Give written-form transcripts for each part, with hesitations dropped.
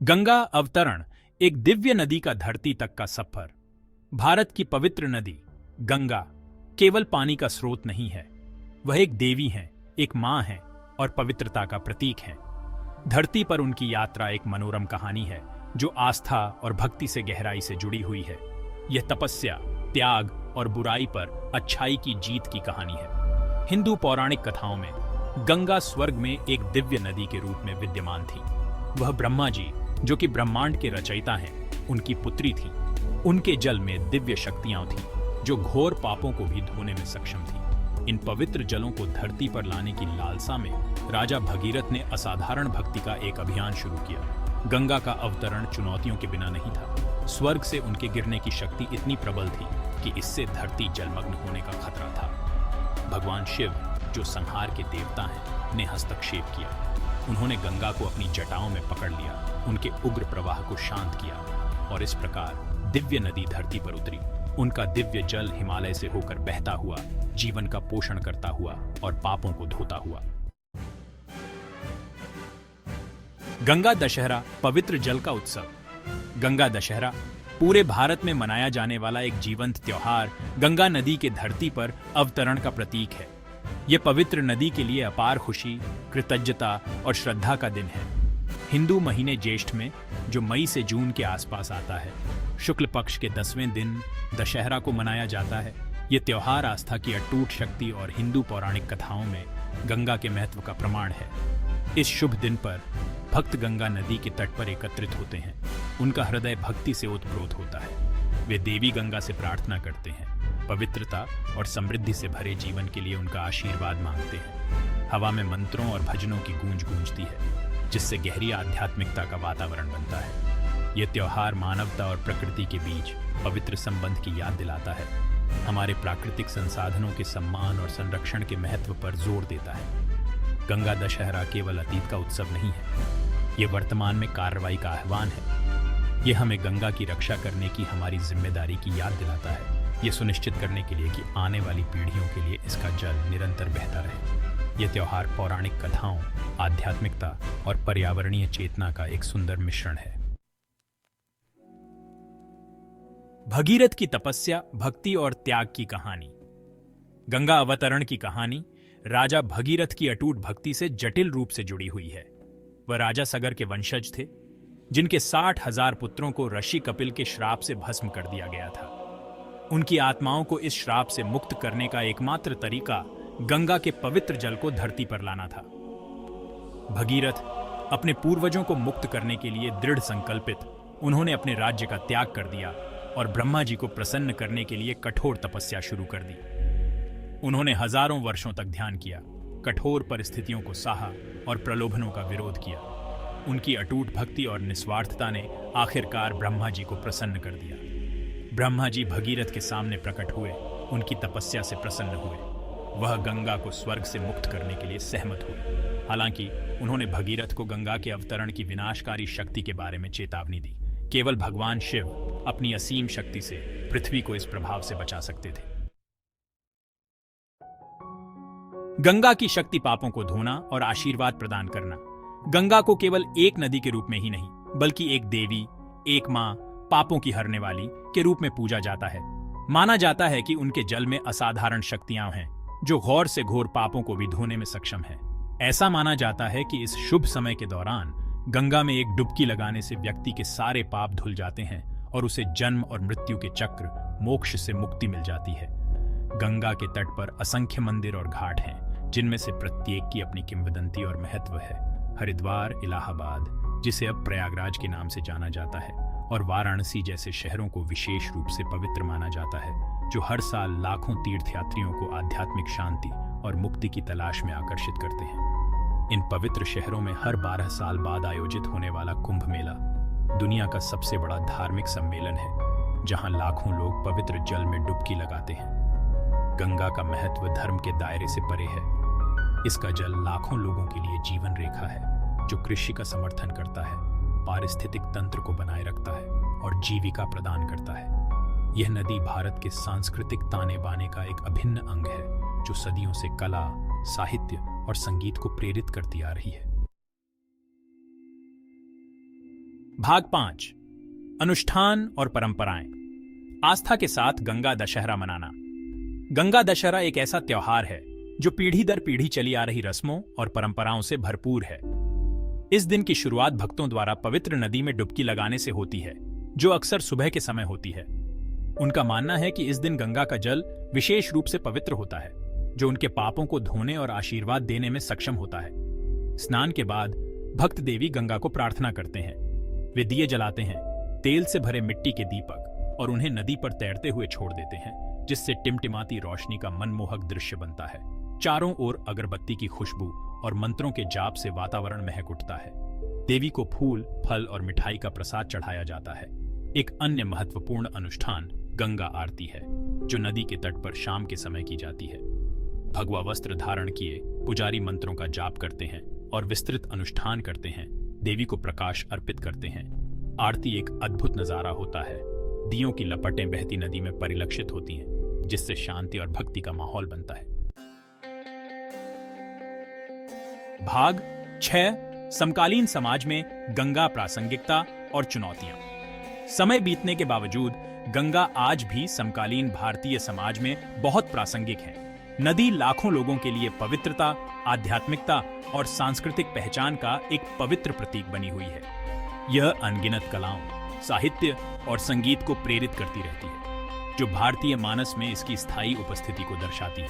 गंगा अवतरण एक दिव्य नदी का धरती तक का सफर। भारत की पवित्र नदी गंगा केवल पानी का स्रोत नहीं है, वह एक देवी है, एक मां है और पवित्रता का प्रतीक है। धरती पर उनकी यात्रा एक मनोरम कहानी है जो आस्था और भक्ति से गहराई से जुड़ी हुई है। यह तपस्या, त्याग और बुराई पर अच्छाई की जीत की कहानी है। हिंदू पौराणिक कथाओं में गंगा स्वर्ग में एक दिव्य नदी के रूप में विद्यमान थी। वह ब्रह्मा जी, जो कि ब्रह्मांड के रचयिता हैं, उनकी पुत्री थी। उनके जल में दिव्य शक्तियां थीं जो घोर पापों को भी धोने में सक्षम थी। इन पवित्र जलों को धरती पर लाने की लालसा में राजा भगीरथ ने असाधारण भक्ति का एक अभियान शुरू किया। गंगा का अवतरण चुनौतियों के बिना नहीं था। स्वर्ग से उनके गिरने की शक्ति इतनी प्रबल थी कि इससे धरती जलमग्न होने का खतरा था। भगवान शिव, जो संहार के देवता हैं, ने हस्तक्षेप किया। उन्होंने गंगा को अपनी जटाओं में पकड़ लिया, उनके उग्र प्रवाह को शांत किया और इस प्रकार दिव्य नदी धरती पर उतरी। उनका दिव्य जल हिमालय से होकर बहता हुआ जीवन का पोषण करता हुआ और पापों को धोता हुआ। गंगा दशहरा पवित्र जल का उत्सव। गंगा दशहरा पूरे भारत में मनाया जाने वाला एक जीवंत त्योहार गंगा नदी के धरती पर अवतरण का प्रतीक है। यह पवित्र नदी के लिए अपार खुशी, कृतज्ञता और श्रद्धा का दिन है। हिंदू महीने ज्येष्ठ में, जो मई से जून के आसपास आता है, शुक्ल पक्ष के 10वें दिन दशहरा को मनाया जाता है। यह त्योहार आस्था की अटूट शक्ति और हिंदू पौराणिक कथाओं में गंगा के महत्व का प्रमाण है। इस शुभ दिन पर भक्त गंगा नदी के तट पर एकत्रित होते हैं। उनका हृदय भक्ति से ओतप्रोत होता है। वे देवी गंगा से प्रार्थना करते हैं, पवित्रता और समृद्धि से भरे जीवन के लिए उनका आशीर्वाद मांगते हैं। हवा में मंत्रों और भजनों की गूंज गूंजती है, जिससे गहरी आध्यात्मिकता का वातावरण बनता है। यह त्योहार मानवता और प्रकृति के बीच पवित्र संबंध की याद दिलाता है, हमारे प्राकृतिक संसाधनों के सम्मान और संरक्षण के महत्व पर जोर देता है। गंगा दशहरा केवल अतीत का उत्सव नहीं है, यह वर्तमान में कार्रवाई का आह्वान है। यह हमें गंगा की रक्षा करने की हमारी जिम्मेदारी की याद दिलाता है, ये सुनिश्चित करने के लिए कि आने वाली पीढ़ियों के लिए इसका जल निरंतर बहता रहे। यह त्योहार पौराणिक कथाओं, आध्यात्मिकता और पर्यावरणीय चेतना का एक सुंदर मिश्रण है। भगीरथ की तपस्या, भक्ति और त्याग की कहानी। गंगा अवतरण की कहानी राजा भगीरथ की अटूट भक्ति से जटिल रूप से जुड़ी हुई है। वह राजा सगर के वंशज थे, जिनके 60,000 पुत्रों को ऋषि कपिल के श्राप से भस्म कर दिया गया था। उनकी आत्माओं को इस श्राप से मुक्त करने का एकमात्र तरीका गंगा के पवित्र जल को धरती पर लाना था। भगीरथ अपने पूर्वजों को मुक्त करने के लिए दृढ़ संकल्पित, उन्होंने अपने राज्य का त्याग कर दिया और ब्रह्मा जी को प्रसन्न करने के लिए कठोर तपस्या शुरू कर दी। उन्होंने हजारों वर्षों तक ध्यान किया, कठोर परिस्थितियों को सहा और प्रलोभनों का विरोध किया। उनकी अटूट भक्ति और निस्वार्थता ने आखिरकार ब्रह्मा जी को प्रसन्न कर दिया। ब्रह्मा जी भगीरथ के सामने प्रकट हुए, उनकी तपस्या से प्रसन्न हुए। वह गंगा को स्वर्ग से मुक्त करने के लिए सहमत हुए। हालांकि उन्होंने भगीरथ को गंगा के अवतरण की विनाशकारी शक्ति के बारे में चेतावनी दी। केवल भगवान शिव अपनी असीम शक्ति से पृथ्वी को इस प्रभाव से बचा सकते थे। गंगा की शक्ति पापों को धोना और आशीर्वाद प्रदान करना। गंगा को केवल एक नदी के रूप में ही नहीं, बल्कि एक देवी, एक मां, पापों की हरने वाली के रूप में पूजा जाता है। माना जाता है कि उनके जल में असाधारण शक्तियां हैं, जो घोर से घोर पापों को भी धोने में सक्षम है। ऐसा माना जाता है कि इस शुभ समय के दौरान गंगा में एक डुबकी लगाने से व्यक्ति के सारे पाप धुल जाते हैं और उसे जन्म और मृत्यु के चक्र, मोक्ष से मुक्ति मिल जाती है। गंगा के तट पर असंख्य मंदिर और घाट हैं, जिनमें से प्रत्येक की अपनी किंवदंती और महत्व है। हरिद्वार, इलाहाबाद, जिसे अब प्रयागराज के नाम से जाना जाता है, और वाराणसी जैसे शहरों को विशेष रूप से पवित्र माना जाता है, जो हर साल लाखों तीर्थयात्रियों को आध्यात्मिक शांति और मुक्ति की तलाश में आकर्षित करते हैं। इन पवित्र शहरों में हर 12 साल बाद आयोजित होने वाला कुंभ मेला दुनिया का सबसे बड़ा धार्मिक सम्मेलन है, जहां लाखों लोग पवित्र जल में डुबकी लगाते हैं। गंगा का महत्व धर्म के दायरे से परे है। इसका जल लाखों लोगों के लिए जीवन रेखा है, जो कृषि का समर्थन करता है, पारिस्थितिक तंत्र को बनाए रखता है और जीविका प्रदान करता है। यह नदी भारत के सांस्कृतिक ताने बाने का एक अभिन्न अंग है, जो सदियों से कला, साहित्य और संगीत को प्रेरित करती आ रही है। भाग 5 अनुष्ठान और परंपराएं। आस्था के साथ गंगा दशहरा मनाना। गंगा दशहरा एक ऐसा त्योहार है जो पीढ़ी दर पीढ़ी चली आ रही रस्मों और परंपराओं से भरपूर है। इस दिन की शुरुआत भक्तों द्वारा पवित्र नदी में डुबकी लगाने से होती है, जो अक्सर सुबह के समय होती है। उनका मानना है कि इस दिन गंगा का जल विशेष रूप से पवित्र होता है, जो उनके पापों को धोने और आशीर्वाद देने में सक्षम होता है। स्नान के बाद भक्त देवी गंगा को प्रार्थना करते हैं। वे दिए जलाते हैं, तेल से भरे मिट्टी के दीपक, और उन्हें नदी पर तैरते हुए छोड़ देते हैं, जिससे टिमटिमाती रोशनी का मनमोहक दृश्य बनता है। चारों ओर अगरबत्ती की खुशबू और मंत्रों के जाप से वातावरण महक उठता है। देवी को फूल, फल और मिठाई का प्रसाद चढ़ाया जाता है। एक अन्य महत्वपूर्ण अनुष्ठान गंगा आरती है, जो नदी के तट पर शाम के समय की जाती है। भगवा वस्त्र धारण किए पुजारी मंत्रों का जाप करते हैं और विस्तृत अनुष्ठान करते हैं, देवी को प्रकाश अर्पित करते हैं। आरती एक अद्भुत नजारा होता है। दियों की लपटें बहती नदी में परिलक्षित होती हैं, जिससे शांति और भक्ति का माहौल बनता है। भाग 6 समकालीन समाज में गंगा प्रासंगिकता और चुनौतियां। समय बीतने के बावजूद गंगा आज भी समकालीन भारतीय समाज में बहुत प्रासंगिक है। नदी लाखों लोगों के लिए पवित्रता, आध्यात्मिकता और सांस्कृतिक पहचान का एक पवित्र प्रतीक बनी हुई है। यह अनगिनत कलाओं, साहित्य और संगीत को प्रेरित करती रहती है, जो भारतीय मानस में इसकी स्थायी उपस्थिति को दर्शाती है।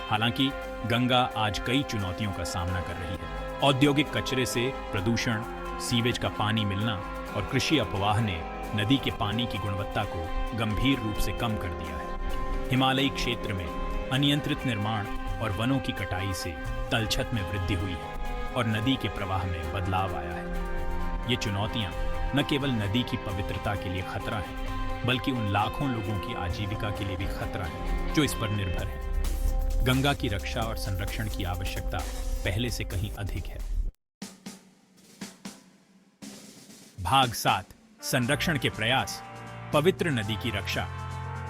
हालांकि गंगा आज कई चुनौतियों का सामना कर रही है। औद्योगिक कचरे से प्रदूषण, सीवेज का पानी मिलना और कृषि अपवाह ने नदी के पानी की गुणवत्ता को गंभीर रूप से कम कर दिया है। हिमालयी क्षेत्र में अनियंत्रित निर्माण और वनों की कटाई से तलछट में वृद्धि हुई है और नदी के प्रवाह में बदलाव आया है। ये चुनौतियां न केवल नदी की पवित्रता के लिए खतरा है, बल्कि उन लाखों लोगों की आजीविका के लिए भी खतरा है जो इस पर निर्भर है। गंगा की रक्षा और संरक्षण की आवश्यकता पहले से कहीं अधिक है। भाग 7 संरक्षण के प्रयास, पवित्र नदी की रक्षा।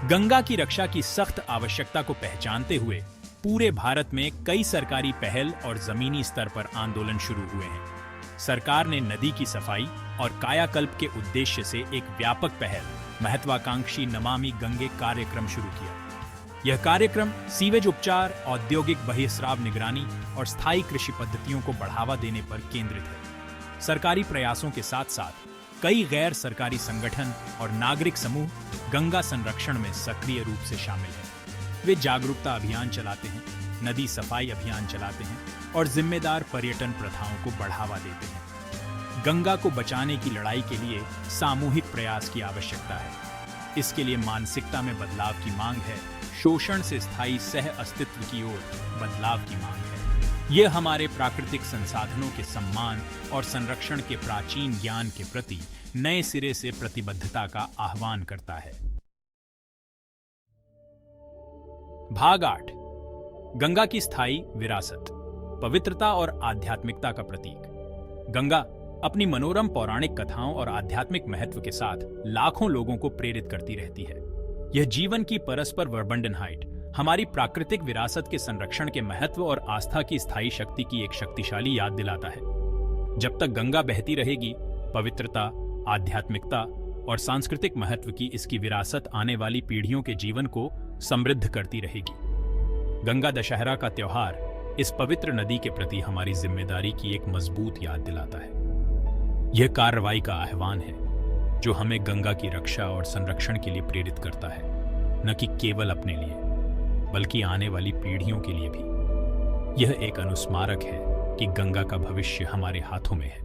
गंगा की रक्षा की सख्त आवश्यकता को पहचानते हुए पूरे भारत में कई सरकारी पहल और जमीनी स्तर पर आंदोलन शुरू हुए हैं। सरकार ने नदी की सफाई और कायाकल्प के उद्देश्य से एक व्यापक पहल, महत्वाकांक्षी नमामि गंगे कार्यक्रम शुरू किया। यह कार्यक्रम सीवेज उपचार, औद्योगिक बहिस्राव निगरानी और स्थायी कृषि पद्धतियों को बढ़ावा देने पर केंद्रित है। सरकारी प्रयासों के साथ साथ कई गैर सरकारी संगठन और नागरिक समूह गंगा संरक्षण में सक्रिय रूप से शामिल हैं। वे जागरूकता अभियान चलाते हैं, नदी सफाई अभियान चलाते हैं और जिम्मेदार पर्यटन प्रथाओं को बढ़ावा देते हैं। गंगा को बचाने की लड़ाई के लिए सामूहिक प्रयास की आवश्यकता है। इसके लिए मानसिकता में बदलाव की मांग है, शोषण से स्थायी सह अस्तित्व की ओर बदलाव की मांग है। यह हमारे प्राकृतिक संसाधनों के सम्मान और संरक्षण के प्राचीन ज्ञान के प्रति नए सिरे से प्रतिबद्धता का आह्वान करता है। भाग 8 गंगा की स्थायी विरासत, पवित्रता और आध्यात्मिकता का प्रतीक। गंगा अपनी मनोरम पौराणिक कथाओं और आध्यात्मिक महत्व के साथ लाखों लोगों को प्रेरित करती रहती है। यह जीवन की परस्पर वर्बंडनहाइट, हमारी प्राकृतिक विरासत के संरक्षण के महत्व और आस्था की स्थायी शक्ति की एक शक्तिशाली याद दिलाता है। जब तक गंगा बहती रहेगी, पवित्रता, आध्यात्मिकता और सांस्कृतिक महत्व की इसकी विरासत आने वाली पीढ़ियों के जीवन को समृद्ध करती रहेगी। गंगा दशहरा का त्योहार इस पवित्र नदी के प्रति हमारी जिम्मेदारी की एक मजबूत याद दिलाता है। यह कार्रवाई का आह्वान है जो हमें गंगा की रक्षा और संरक्षण के लिए प्रेरित करता है, न कि केवल अपने लिए बल्कि आने वाली पीढ़ियों के लिए भी। यह एक अनुस्मारक है कि गंगा का भविष्य हमारे हाथों में है।